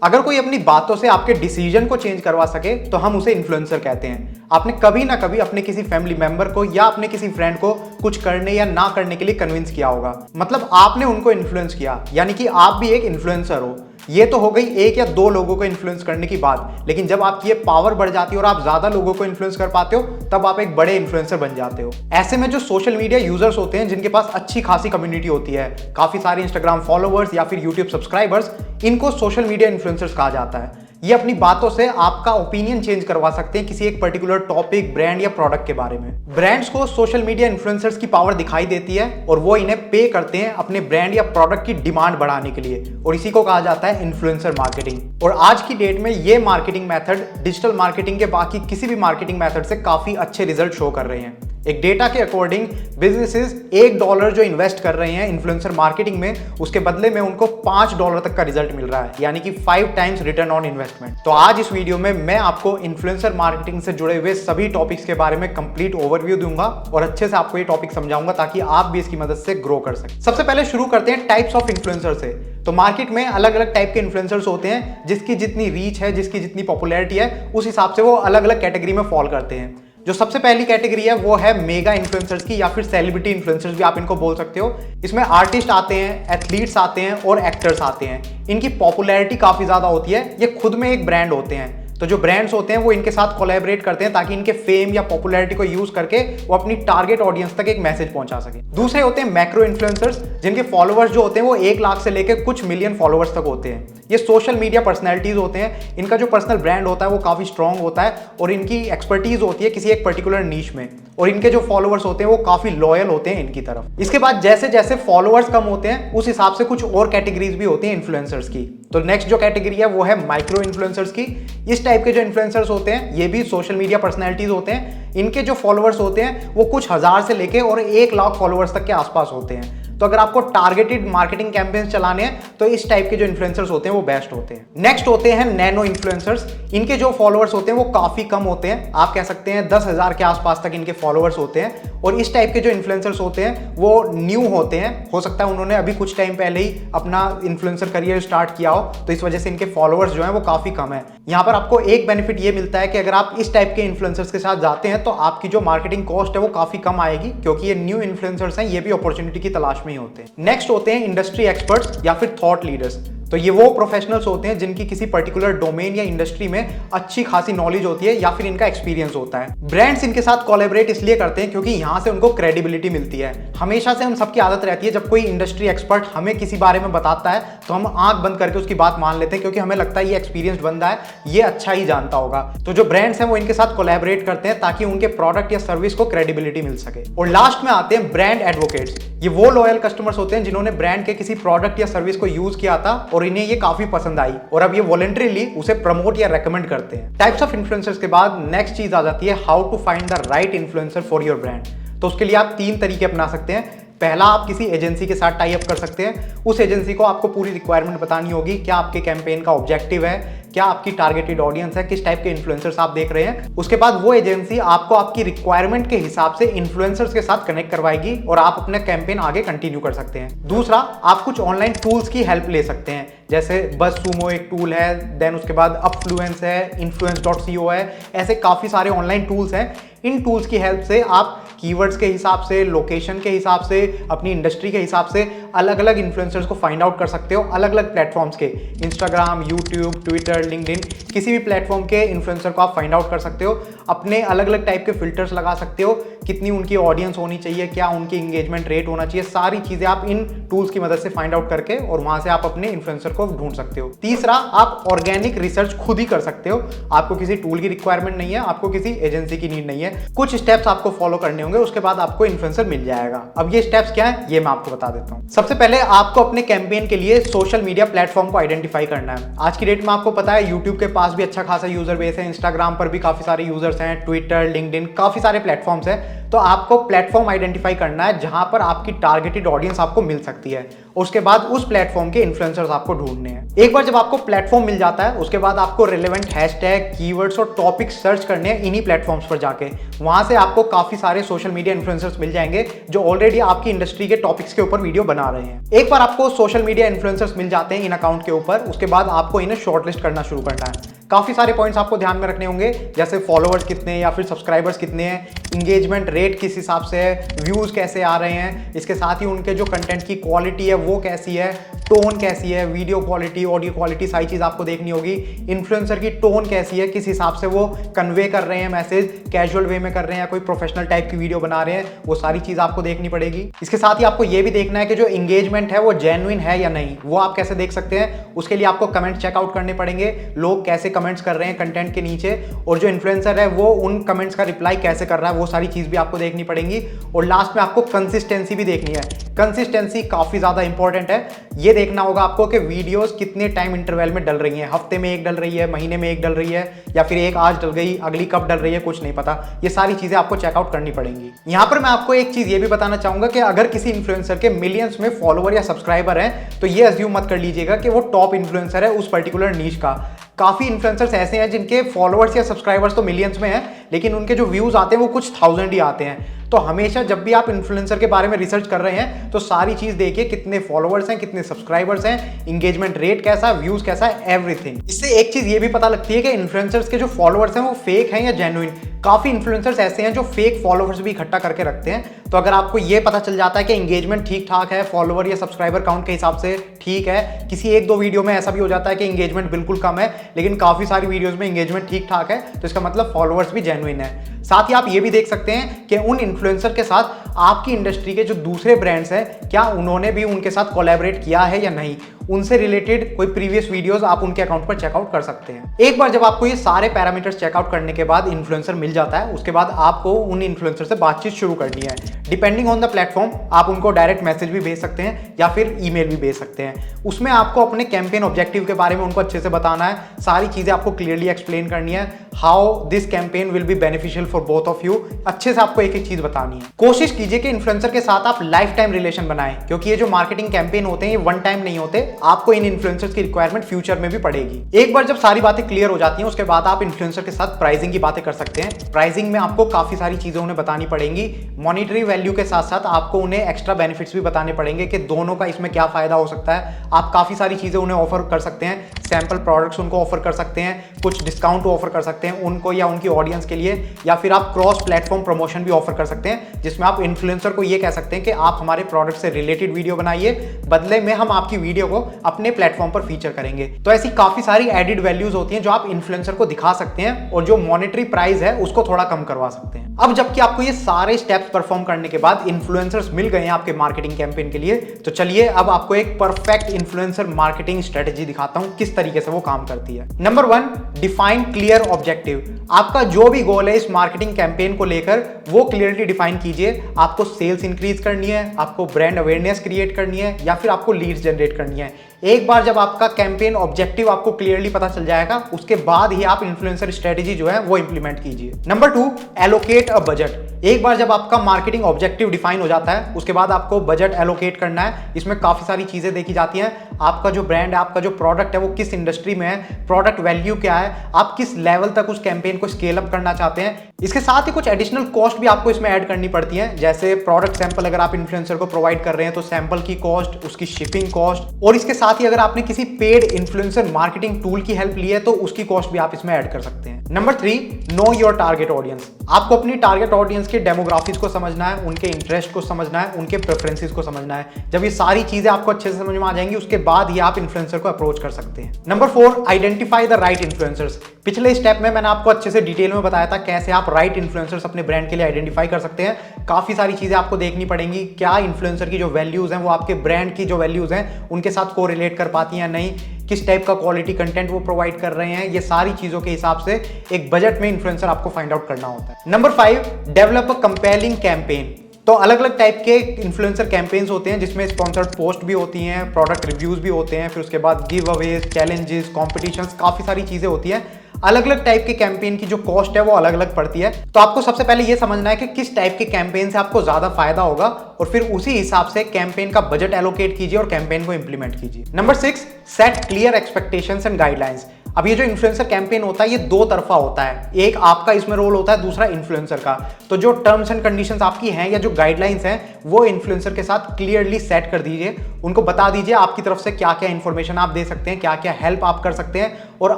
अगर कोई अपनी बातों से आपके डिसीजन को चेंज करवा सके तो हम उसे इन्फ्लुएंसर कहते हैं। आपने कभी ना कभी अपने किसी फैमिली मेंबर को या अपने किसी फ्रेंड को कुछ करने या ना करने के लिए कन्विंस किया होगा, मतलब आपने उनको इन्फ्लुएंस किया, यानी कि आप भी एक इन्फ्लुएंसर हो। ये तो हो गई एक या दो लोगों को इन्फ्लुएंस करने की बात, लेकिन जब आपकी ये पावर बढ़ जाती है और आप ज्यादा लोगों को इन्फ्लुएंस कर पाते हो, तब आप एक बड़े इन्फ्लुएंसर बन जाते हो। ऐसे में जो सोशल मीडिया यूजर्स होते हैं, जिनके पास अच्छी खासी कम्युनिटी होती है, काफी सारे इंस्टाग्राम फॉलोवर्स या फिर यूट्यूब सब्सक्राइबर्स, इनको सोशल मीडिया इन्फ्लुएंसर्स कहा जाता है। ये अपनी बातों से आपका ओपिनियन चेंज करवा सकते हैं किसी एक पर्टिकुलर टॉपिक, ब्रांड या प्रोडक्ट के बारे में। ब्रांड्स को सोशल मीडिया इन्फ्लुएंसर्स की पावर दिखाई देती है और वो इन्हें पे करते हैं अपने ब्रांड या प्रोडक्ट की डिमांड बढ़ाने के लिए, और इसी को कहा जाता है इन्फ्लुएंसर मार्केटिंग। और आज की डेट में ये मार्केटिंग मेथड डिजिटल मार्केटिंग के बाकी किसी भी मार्केटिंग मेथड से काफी अच्छे रिजल्ट शो कर रहे हैं। एक डेटा के अकॉर्डिंग बिजनेसेस $1 जो इन्वेस्ट कर रहे हैं इन्फ्लुएंसर मार्केटिंग में, उसके बदले में उनको $5 तक का रिजल्ट मिल रहा है, यानी कि 5 टाइम्स रिटर्न ऑन इन्वेस्टमेंट। तो आज इस वीडियो में मैं आपको इन्फ्लुएंसर मार्केटिंग से जुड़े हुए सभी टॉपिक्स के बारे में कंप्लीट ओवरव्यू दूंगा और अच्छे से आपको ये टॉपिक समझाऊंगा ताकि आप भी इसकी मदद से ग्रो कर सकें। सबसे पहले शुरू करते हैं टाइप्स ऑफ इन्फ्लुएंसर से। तो मार्केट में अलग अलग टाइप के इन्फ्लुएंसर्स होते हैं, जिसकी जितनी रीच है, जिसकी जितनी पॉपुलैरिटी है, उस हिसाब से वो अलग अलग कैटेगरी में फॉल करते हैं। जो सबसे पहली कैटेगरी है वो है मेगा इन्फ्लुएंसर्स की, या फिर सेलिब्रिटी इन्फ्लुएंसर्स भी आप इनको बोल सकते हो। इसमें आर्टिस्ट आते हैं, एथलीट्स आते हैं और एक्टर्स आते हैं। इनकी पॉपुलैरिटी काफी ज्यादा होती है, ये खुद में एक ब्रांड होते हैं। तो जो ब्रांड्स होते हैं वो इनके साथ कोलैबोरेट करते हैं ताकि इनके फेम या पॉपुलैरिटी को यूज करके वो अपनी टारगेट ऑडियंस तक एक मैसेज पहुंचा सके। दूसरे होते हैं मैक्रो इन्फ्लुएंसर्स, जिनके फॉलोअर्स जो होते हैं वो 1 लाख से लेकर कुछ मिलियन फॉलोअर्स तक होते हैं। ये सोशल मीडिया पर्सनैलिटीज होते हैं। इनका जो पर्सनल ब्रांड होता है वो काफी स्ट्रॉन्ग होता है और इनकी एक्सपर्टीज होती है किसी एक पर्टिकुलर नीश में, और इनके जो फॉलोअर्स होते हैं वो काफी लॉयल होते हैं इनकी तरफ। इसके बाद जैसे जैसे फॉलोअर्स कम होते हैं उस हिसाब से कुछ और कैटेगरीज भी होती हैं इन्फ्लुएंसर्स की। तो नेक्स्ट जो कैटेगरी है वो है माइक्रो इन्फ्लुएंसर्स की। इस टाइप के जो इन्फ्लुएंसर्स होते हैं ये भी सोशल मीडिया पर्सनैलिटीज होते हैं। इनके जो फॉलोअर्स होते हैं वो कुछ हजार से लेके और 1 लाख फॉलोअर्स तक के आसपास होते हैं। तो अगर आपको टारगेटेड मार्केटिंग कैंपेन्स चलाने हैं तो इस टाइप के जो इन्फ्लुएंसर्स होते हैं वो बेस्ट होते हैं। नेक्स्ट होते हैं नैनो इन्फ्लुएंसर्स। इनके जो फॉलोअर्स होते हैं वो काफी कम होते हैं, आप कह सकते हैं 10,000 के आसपास तक इनके फॉलोअर्स होते हैं। और इस टाइप के जो इन्फ्लुएंसर्स होते हैं वो न्यू होते हैं, हो सकता है उन्होंने अभी कुछ टाइम पहले ही अपना इन्फ्लुएंसर करियर स्टार्ट किया हो, तो इस वजह से इनके फॉलोअर्स जो हैं वो काफी कम है। यहाँ पर आपको एक बेनिफिट ये मिलता है कि अगर आप इस टाइप के इन्फ्लुएंसर्स के साथ जाते हैं तो आपकी जो मार्केटिंग कॉस्ट है वो काफी कम आएगी, क्योंकि ये न्यू इन्फ्लुएंसर्स हैं, ये भी अपॉर्चुनिटी की तलाश में ही होते हैं। नेक्स्ट होते हैं इंडस्ट्री एक्सपर्ट्स या फिर थॉट लीडर्स। तो ये वो प्रोफेशनल्स होते हैं जिनकी किसी पर्टिकुलर डोमेन या इंडस्ट्री में अच्छी खासी नॉलेज होती है या फिर इनका एक्सपीरियंस होता है। ब्रांड्स इनके साथ कोलैबोरेट इसलिए करते हैं क्योंकि यहाँ से उनको क्रेडिबिलिटी मिलती है। हमेशा से हम सबकी आदत रहती है, जब कोई इंडस्ट्री एक्सपर्ट हमें किसी बारे में बताता है तो हम आंख बंद करके उसकी बात मान लेते हैं, क्योंकि हमें लगता है ये एक्सपीरियंस्ड बंदा है, ये अच्छा ही जानता होगा। तो जो ब्रांड्स हैं वो इनके साथ कोलैबोरेट करते हैं ताकि उनके प्रोडक्ट या सर्विस को क्रेडिबिलिटी मिल सके। और लास्ट में आते हैं ब्रांड एडवोकेट्स। ये वो लॉयल कस्टमर्स होते हैं जिन्होंने ब्रांड के किसी प्रोडक्ट या सर्विस को यूज किया था और इन्हें ये काफी पसंद आई और अब ये वॉलंटरीली उसे प्रमोट या रेकमेंड करते हैं। टाइप्स ऑफ इन्फ्लुएंसर्स के बाद नेक्स्ट चीज आ जाती है how to find the right influencer for your brand. तो उसके लिए आप 3 तरीके अपना सकते हैं। पहला, आप किसी एजेंसी के साथ टाई अप कर सकते हैं। उस एजेंसी को आपको पूरी रिक्वायरमेंट बतानी होगी, क्या आपके कैंपेन का ऑब्जेक्टिव है, क्या आपकी टारगेटेड ऑडियंस है, किस टाइप के इन्फ्लुएंसर्स आप देख रहे हैं। उसके बाद वो एजेंसी आपको आपकी रिक्वायरमेंट के हिसाब से इन्फ्लुएंसर्स के साथ कनेक्ट करवाएगी और आप अपना कैंपेन आगे कंटिन्यू कर सकते हैं। दूसरा, आप कुछ ऑनलाइन टूल्स की हेल्प ले सकते हैं, जैसे बज़सूमो एक टूल है, देन उसके बाद अपफ्लुएंस है, influence.co है, ऐसे काफी सारे ऑनलाइन टूल्स हैं। इन टूल्स की हेल्प से आप कीवर्ड्स के हिसाब से, लोकेशन के हिसाब से, अपनी इंडस्ट्री के हिसाब से अलग अलग इन्फ्लुएंसर्स को फाइंड आउट कर सकते हो। अलग अलग प्लेटफॉर्म्स के, इंस्टाग्राम, यूट्यूब, ट्विटर, लिंक्डइन, किसी भी प्लेटफॉर्म के इन्फ्लुएंसर को आप फाइंड आउट कर सकते हो। अपने अलग अलग टाइप के फिल्टर्स लगा सकते हो, कितनी उनकी ऑडियंस होनी चाहिए, क्या उनकी इंगेजमेंट रेट होना चाहिए, सारी चीजें आप इन टूल्स की मदद से फाइंड आउट करके और वहां से आप अपने इन्फ्लुएंसर को ढूंढ सकते हो। तीसरा, आप ऑर्गेनिक रिसर्च खुद ही कर सकते हो। आपको किसी टूल की रिक्वायरमेंट नहीं है, आपको किसी एजेंसी की नीड नहीं है। कुछ स्टेप्स आपको फॉलो करने होंगे, उसके बाद आपको इन्फ्लुएंसर मिल जाएगा। अब ये स्टेप्स क्या है ये मैं आपको बता देता हूँ। सबसे पहले आपको अपने कैंपेन के लिए सोशल मीडिया प्लेटफॉर्म को आइडेंटिफाई करना है। आज की डेट में आपको पता है यूट्यूब के पास भी अच्छा खासा यूजर बेस है, इंस्टाग्राम पर भी काफी सारे यूजर्स हैं, ट्विटर, लिंक्डइन, काफी सारे प्लेटफॉर्म्स हैं। तो तो आपको प्लेटफॉर्म आइडेंटिफाई करना है जहां पर आपकी टारगेटेड ऑडियंस आपको मिल सकती है, और उसके बाद उस प्लेटफॉर्म के इन्फ्लुएंसर्स आपको ढूंढने हैं। एक बार जब आपको प्लेटफॉर्म मिल जाता है, उसके बाद आपको रिलेवेंट हैशटैग, कीवर्ड्स और टॉपिक सर्च करने हैं इन्हीं प्लेटफॉर्म्स पर जाके। वहां से आपको काफी सारे सोशल मीडिया इन्फ्लुएंसर्स मिल जाएंगे जो ऑलरेडी आपकी इंडस्ट्री के टॉपिक्स के ऊपर वीडियो बना रहे हैं। एक बार आपको सोशल मीडिया इन्फ्लुएंसर्स मिल जाते हैं इन अकाउंट के ऊपर, उसके बाद आपको इन्हें शॉर्टलिस्ट करना शुरू करना है। काफी सारे पॉइंट्स आपको ध्यान में रखने होंगे, जैसे फॉलोअर्स कितने हैं या फिर सब्सक्राइबर्स कितने हैं, इंगेजमेंट रेट किस हिसाब से है, व्यूज कैसे आ रहे हैं, इसके साथ ही उनके जो कंटेंट की क्वालिटी है वो कैसी है, टोन कैसी है, वीडियो क्वालिटी, ऑडियो क्वालिटी, सारी चीज आपको देखनी होगी। इन्फ्लुएंसर की टोन कैसी है, किस हिसाब से वो कन्वे कर रहे हैं मैसेज, कैजुअल वे में कर रहे हैं या कोई प्रोफेशनल टाइप की वीडियो बना रहे हैं, वो सारी चीज आपको देखनी पड़ेगी। इसके साथ ही आपको ये भी देखना है कि जो इंगेजमेंट है वो जेन्युइन है या नहीं। वो आप कैसे देख सकते हैं, उसके लिए आपको कमेंट चेकआउट करने पड़ेंगे, लोग कैसे कमेंट्स कर रहे हैं कंटेंट के नीचे, और जो इन्फ्लुएंसर है वो उन कमेंट्स का रिप्लाई कैसे कर रहा है, वो सारी चीज भी आपको देखनी पड़ेगी। और लास्ट में आपको कंसिस्टेंसी भी देखनी है। कंसिस्टेंसी काफी ज्यादा इंपॉर्टेंट है। ये देखना होगा आपको कि वीडियोस कितने टाइम इंटरवल में डल रही हैं, हफ्ते में एक डल रही है, महीने में एक डल रही है, या फिर एक आज डल गई, अगली कब डल रही है कुछ नहीं पता। ये सारी चीजें आपको चेकआउट करनी पड़ेंगी। यहां पर मैं आपको एक चीज ये भी बताना चाहूंगा कि अगर किसी इन्फ्लुएंसर के मिलियंस में फॉलोअर या सब्सक्राइबर हैं, तो ये अज्यूम मत कर लीजिएगा कि वो टॉप इन्फ्लुएंसर है उस पर्टिकुलर नीश का। काफी इन्फ्लुएंसर्स ऐसे हैं जिनके फॉलोअर्स या सब्सक्राइबर्स तो मिलियंस में हैं, लेकिन उनके जो व्यूज आते हैं वो कुछ थाउजेंड ही आते हैं। तो हमेशा जब भी आप इन्फ्लुएंसर के बारे में रिसर्च कर रहे हैं, तो सारी चीज देखिए, कितने फॉलोअर्स हैं, कितने सब्सक्राइबर्स हैं, इंगेजमेंट रेट कैसा है, व्यूज कैसा है, एवरीथिंग। इससे एक चीज ये भी पता लगती है कि इन्फ्लुएंसर्स के जो फॉलोअर्स हैं वो फेक हैं या जेन्युइन। काफी इन्फ्लुएंसर्स ऐसे हैं जो फेक फॉलोअर्स भी इकट्ठा करके रखते हैं। तो अगर आपको ये पता चल जाता है कि इंगेजमेंट ठीक ठाक है, फॉलोअर या सब्सक्राइबर काउंट के हिसाब से ठीक है, किसी एक दो वीडियो में ऐसा भी हो जाता है कि इंगेजमेंट बिल्कुल कम है, लेकिन काफी सारी वीडियोस में इंगेजमेंट ठीक ठाक है, तो इसका मतलब फॉलोअर्स भी जेन्युइन है। साथ ही आप ये भी देख सकते हैं कि उन इन्फ्लुएंसर के साथ आपकी इंडस्ट्री के जो दूसरे ब्रांड्स हैं, क्या उन्होंने भी उनके साथ कोलैबोरेट किया है या नहीं। उनसे रिलेटेड कोई प्रीवियस वीडियोस आप उनके अकाउंट पर चेकआउट कर सकते हैं। एक बार जब आपको ये सारे पैरामीटर्स चेकआउट करने के बाद इन्फ्लुएंसर मिल जाता है, उसके बाद आपको उन इन्फ्लुएंसर से बातचीत शुरू करनी है। डिपेंडिंग ऑन द प्लेटफॉर्म आप उनको डायरेक्ट मैसेज भी भेज सकते हैं या फिर ईमेल भी भेज सकते हैं। उसमें आपको अपने कैंपेन ऑब्जेक्टिव के बारे में उनको अच्छे से बताना है, सारी चीजें आपको क्लियरली एक्सप्लेन करनी है, how this campaign will be beneficial for both of you. अच्छे से आपको एक एक चीज बतानी है। कोशिश कीजिए कि इन्फ्लुएंसर के साथ आप लाइफ टाइम रिलेशन बनाएं, क्योंकि ये जो मार्केटिंग कैंपेन होते हैं ये वन टाइम नहीं होते, आपको इन इन्फ्लुएंसर्स की रिक्वायरमेंट फ्यूचर में भी पड़ेगी। एक बार जब सारी बातें क्लियर हो जाती हैं, उसके बाद आप इन्फ्लुएंसर के साथ प्राइसिंग की बातें कर सकते हैं। प्राइसिंग में आपको काफी सारी चीजें उन्हें बतानी पड़ेंगी। मॉनिटरी वैल्यू के साथ साथ आपको उन्हें एक्स्ट्रा बेनिफिट्स भी बताने पड़ेंगे कि दोनों का इसमें क्या फायदा हो सकता है। आप काफी सारी चीजें उन्हें ऑफर कर सकते हैं, सैंपल प्रोडक्ट्स उनको ऑफर कर सकते हैं, कुछ डिस्काउंट ऑफर कर सकते हैं उनको या उनकी ऑडियंस के लिए, या फिर आप क्रॉस प्लेटफॉर्म प्रमोशन भी ऑफर कर सकते हैं, जिसमें आप इन्फ्लुएंसर को ये कह सकते हैं कि आप हमारे प्रोडक्ट से रिलेटेड वीडियो बनाइए, बदले में हम आपकी वीडियो को अपने प्लेटफॉर्म पर फीचर करेंगे। तो ऐसी काफी सारी एडिड वैल्यूज होती हैं जो आप इन्फ्लुएंसर को दिखा सकते हैं, और जो मॉनेटरी प्राइस है उसको थोड़ा कम करवा सकते हैं। अब जबकि आपको ये सारे स्टेप्स परफॉर्म करने के बाद इन्फ्लुएंसर्स मिल गए हैं आपके मार्केटिंग कैंपेन के लिए, तो चलिए अब आपको एक परफेक्ट इन्फ्लुएंसर मार्केटिंग स्ट्रेटेजी दिखाता हूं किस तरीके से वो काम करती है। Number 1, define clear objective. आपका जो भी गोल है इस मार्केटिंग कैंपेन को लेकर वो क्लियरली डिफाइन कीजिए। आपको सेल्स इंक्रीज करनी है, आपको ब्रांड अवेयरनेस क्रिएट करनी है, या फिर आपको लीड्स जनरेट करनी है। एक बार जब आपका कैंपेन ऑब्जेक्टिव आपको क्लियरली पता चल जाएगा, उसके बाद ही आप इन्फ्लुएंसर स्ट्रेटेजी जो है वो इंप्लीमेंट कीजिए। Number 2, allocate a budget. एक बार जब आपका मार्केटिंग ऑब्जेक्टिव डिफाइन हो जाता है, उसके बाद आपको बजट एलोकेट करना है। इसमें काफी सारी चीजें देखी जाती हैं, आपका जो ब्रांड है, आपका जो प्रोडक्ट है वो किस इंडस्ट्री में है, प्रोडक्ट वैल्यू क्या है, आप किस लेवल तक उस कैंपेन को स्केल अप करना चाहते हैं। इसके साथ ही कुछ एडिशनल कॉस्ट भी आपको इसमें ऐड करनी पड़ती है, जैसे प्रोडक्ट सैंपल अगर आप इन्फ्लुएंसर को प्रोवाइड कर रहे हैं तो सैंपल की कॉस्ट, उसकी शिपिंग कॉस्ट, और इसके साथ ही अगर आपने किसी पेड इन्फ्लुएंसर मार्केटिंग टूल की हेल्प ली है तो उसकी कॉस्ट भी आप इसमें ऐड कर सकते हैं। Number 3, know your target audience. आपको अपनी टारगेट ऑडियंस के डेमोग्राफिक्स को समझना है, उनके इंटरेस्ट को समझना है, उनके प्रेफरेंसेस को समझना है। जब ये सारी चीजें आपको अच्छे से समझ में आ जाएंगी, उसके बाद ही आप इन्फ्लुएंसर को अप्रोच कर सकते हैं। Number 4, identify the right influencers. पिछले स्टेप में मैंने आपको अच्छे से डिटेल में बताया था कैसे आप राइट इन्फ्लुएंसर्स अपने ब्रांड के लिए आइडेंटिफाई कर सकते हैं। काफी सारी चीजें आपको देखनी पड़ेंगी, क्या इन्फ्लुएंसर की जो वैल्यूज हैं वो आपके ब्रांड की जो वैल्यूज हैं उनके साथ कोरिलेट कर पाती हैं या नहीं, किस टाइप का क्वालिटी कंटेंट वो प्रोवाइड कर रहे हैं। ये सारी चीजों के हिसाब से एक बजट में इन्फ्लुएंसर आपको फाइंड आउट करना होता है। Number 5, develop a compelling campaign. तो अलग अलग टाइप के इन्फ्लुएंसर कैंपेन्स होते हैं, जिसमें स्पॉन्सर्ड पोस्ट भी होती हैं, प्रोडक्ट रिव्यूज भी होते हैं, फिर उसके बाद गिव अवेज, चैलेंजेस, कॉम्पिटिशंस, काफी सारी चीजें होती हैं। अलग अलग टाइप के कैंपेन की जो कॉस्ट है वो अलग अलग पड़ती है। तो आपको सबसे पहले ये समझना है कि किस टाइप के कैंपेन से आपको ज्यादा फायदा होगा और फिर उसी हिसाब से कैंपेन का बजट एलोकेट कीजिए और कैंपेन को इंप्लीमेंट कीजिए। Number 6, set clear expectations and guidelines. अब ये जो इन्फ्लुएंसर कैंपेन होता है ये दो तरफा होता है, एक आपका इसमें रोल होता है, दूसरा इन्फ्लुएंसर का। तो जो टर्म्स एंड कंडीशंस आपकी हैं या जो गाइडलाइंस हैं वो इन्फ्लुएंसर के साथ क्लियरली सेट कर दीजिए। उनको बता दीजिए आपकी तरफ से क्या क्या इंफॉर्मेशन आप दे सकते हैं, क्या क्या हेल्प आप कर सकते हैं, और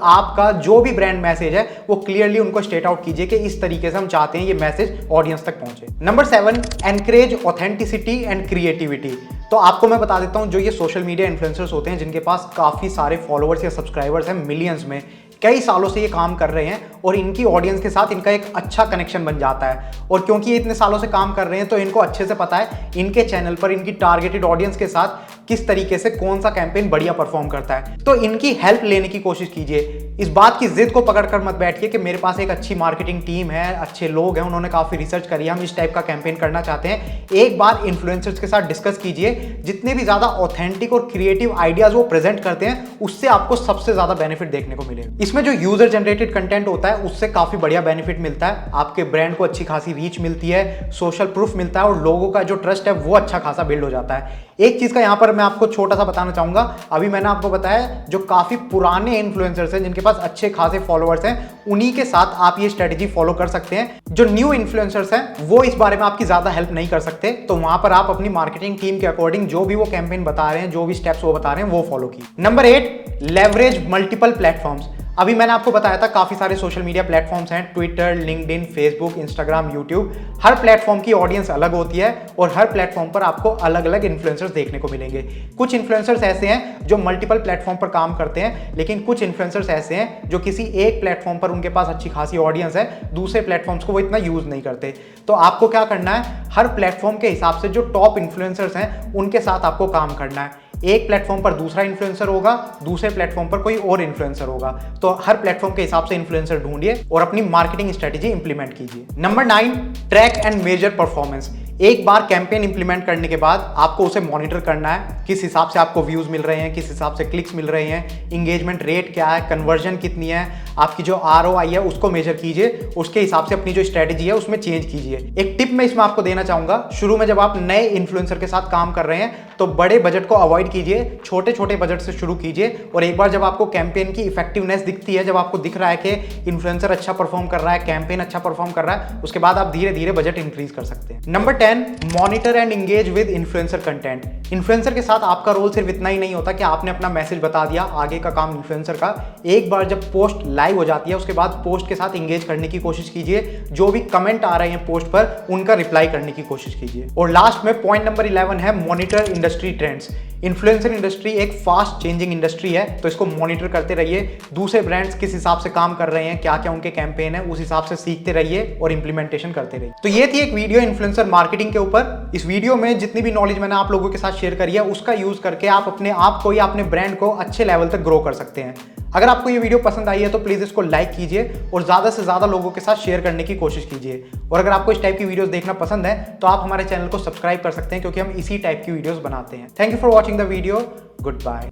आपका जो भी ब्रांड मैसेज है वो क्लियरली उनको स्टेट आउट कीजिए कि इस तरीके से हम चाहते हैं ये मैसेज ऑडियंस तक पहुंचे। Number 7, encourage authenticity and creativity. तो आपको मैं बता देता हूं, जो ये सोशल मीडिया इन्फ्लुएंसर्स होते हैं जिनके पास काफी सारे फॉलोअर्स या सब्सक्राइबर्स हैं मिलियंस में, कई सालों से ये काम कर रहे हैं और इनकी ऑडियंस के साथ इनका एक अच्छा कनेक्शन बन जाता है। और क्योंकि ये इतने सालों से काम कर रहे हैं तो इनको अच्छे से पता है इनके चैनल पर इनकी टारगेटेड ऑडियंस के साथ किस तरीके से कौन सा कैंपेन बढ़िया परफॉर्म करता है। तो इनकी हेल्प लेने की कोशिश कीजिए। इस बात की जिद को पकड़कर मत बैठिए कि मेरे पास एक अच्छी मार्केटिंग टीम है, अच्छे लोग हैं, उन्होंने काफी रिसर्च करी है, हम इस टाइप का कैंपेन करना चाहते हैं। एक बार इन्फ्लुएंसर्स के साथ डिस्कस कीजिए। जितने भी ज्यादा ऑथेंटिक और क्रिएटिव आइडियाज वो प्रेजेंट करते हैं उससे आपको सबसे ज्यादा बेनिफिट देखने को मिलेगा। इसमें जो यूजर जनरेटेड कंटेंट होता है उससे काफी बढ़िया बेनिफिट मिलता है, आपके ब्रांड को अच्छी खासी रीच मिलती है, सोशल प्रूफ मिलता है और लोगों का जो ट्रस्ट है वो अच्छा खासा बिल्ड हो जाता है। एक चीज का यहां पर मैं आपको छोटा सा बताना चाहूंगा। अभी मैंने आपको बताया जो काफी पुराने इन्फ्लुएंसर्स हैं जिनके पास अच्छे खासे फॉलोअर्स हैं, उन्हीं के साथ आप ये स्ट्रेटजी फॉलो कर सकते हैं। जो न्यू इन्फ्लुएंसर्स हैं वो इस बारे में आपकी ज्यादा हेल्प नहीं कर सकते, तो वहां पर आप अपनी मार्केटिंग टीम के अकॉर्डिंग जो भी वो कैंपेन बता रहे हैं, जो भी स्टेप्स वो बता रहे हैं वो फॉलो कीजिए। Number 8, leverage multiple platforms. अभी मैंने आपको बताया था काफी सारे सोशल मीडिया प्लेटफॉर्म्स हैं, Twitter, LinkedIn, Facebook, Instagram, YouTube. हर प्लेटफॉर्म की ऑडियंस अलग होती है और हर प्लेटफॉर्म पर आपको अलग अलग इन्फ्लुएंसर्स देखने को मिलेंगे। कुछ इन्फ्लुएंसर्स ऐसे हैं जो मल्टीपल प्लेटफॉर्म पर काम करते हैं, लेकिन कुछ इन्फ्लुएंसर्स ऐसे हैं जो किसी एक प्लेटफॉर्म पर उनके पास अच्छी खासी ऑडियंस है, दूसरे प्लेटफॉर्म्स को वो इतना यूज नहीं करते। तो आपको क्या करना है, हर प्लेटफॉर्म के हिसाब से जो टॉप इन्फ्लुएंसर्स हैं उनके साथ आपको काम करना है। एक प्लेटफॉर्म पर दूसरा इन्फ्लुएंसर होगा, दूसरे प्लेटफॉर्म पर कोई और इन्फ्लुएंसर होगा, तो हर प्लेटफॉर्म के हिसाब से इन्फ्लुएंसर ढूंढिए और अपनी मार्केटिंग स्ट्रेटजी इंप्लीमेंट कीजिए। Number 9, track and measure performance. एक बार कैंपेन इंप्लीमेंट करने के बाद आपको उसे मॉनिटर करना है, किस हिसाब से आपको व्यूज मिल रहे हैं, किस हिसाब से क्लिक्स मिल रहे हैं, इंगेजमेंट रेट क्या है, कन्वर्जन कितनी है, आपकी जो ROI है उसको मेजर कीजिए, उसके हिसाब से अपनी जो स्ट्रेटजी है उसमें चेंज कीजिए। एक टिप मैं इसमें आपको देना चाहूंगा, शुरू में जब आप नए इन्फ्लुएंसर के साथ काम कर रहे हैं तो बड़े बजट को अवॉइड कीजिए, छोटे छोटे बजट से शुरू कीजिए और एक बार जब आपको कैंपेन की इफेक्टिवनेस दिखती है, जब आपको दिख रहा है कि इन्फ्लुएंसर अच्छा परफॉर्म कर रहा है, कैंपेन अच्छा परफॉर्म कर रहा है, उसके बाद आप धीरे धीरे बजट इंक्रीज कर सकते हैं। Number 10, monitor and engage with influencer content. Influencer के साथ आपका रोल सिर्फ इतना ही नहीं होता कि आपने अपना मैसेज बता दिया, आगे का काम इन्फ्लुएंसर का। एक बार जब पोस्ट लाइव हो जाती है उसके बाद पोस्ट के साथ इंगेज करने की कोशिश कीजिए, जो भी कमेंट आ रहे हैं पोस्ट पर उनका रिप्लाई करने की कोशिश कीजिए। और लास्ट में पॉइंट नंबर 11 है monitor industry trends. Influencer industry एक फास्ट चेंजिंग इंडस्ट्री है, तो इसको मॉनिटर करते रहिए, दूसरे ब्रांड्स किस हिसाब से काम कर रहे हैं, क्या क्या उनके कैंपेन है, उस हिसाब से सीखते रहिए और इंप्लीमेंटेशन करते रहिए। तो ये थी एक वीडियो इन्फ्लुएंसर मार्केटिंग के ऊपर। इस वीडियो में जितनी भी नॉलेज मैंने आप लोगों के साथ शेयर करी है उसका यूज करके आप अपने आप को या अपने ब्रांड को अच्छे लेवल तक ग्रो कर सकते हैं। अगर आपको ये वीडियो पसंद आई है तो प्लीज इसको लाइक कीजिए और ज्यादा से ज्यादा लोगों के साथ शेयर करने की कोशिश कीजिए। और अगर आपको इस टाइप की वीडियोस देखना पसंद है तो आप हमारे चैनल को सब्सक्राइब कर सकते हैं, क्योंकि हम इसी टाइप की वीडियोस बनाते हैं। Thank you for watching the video. Good bye.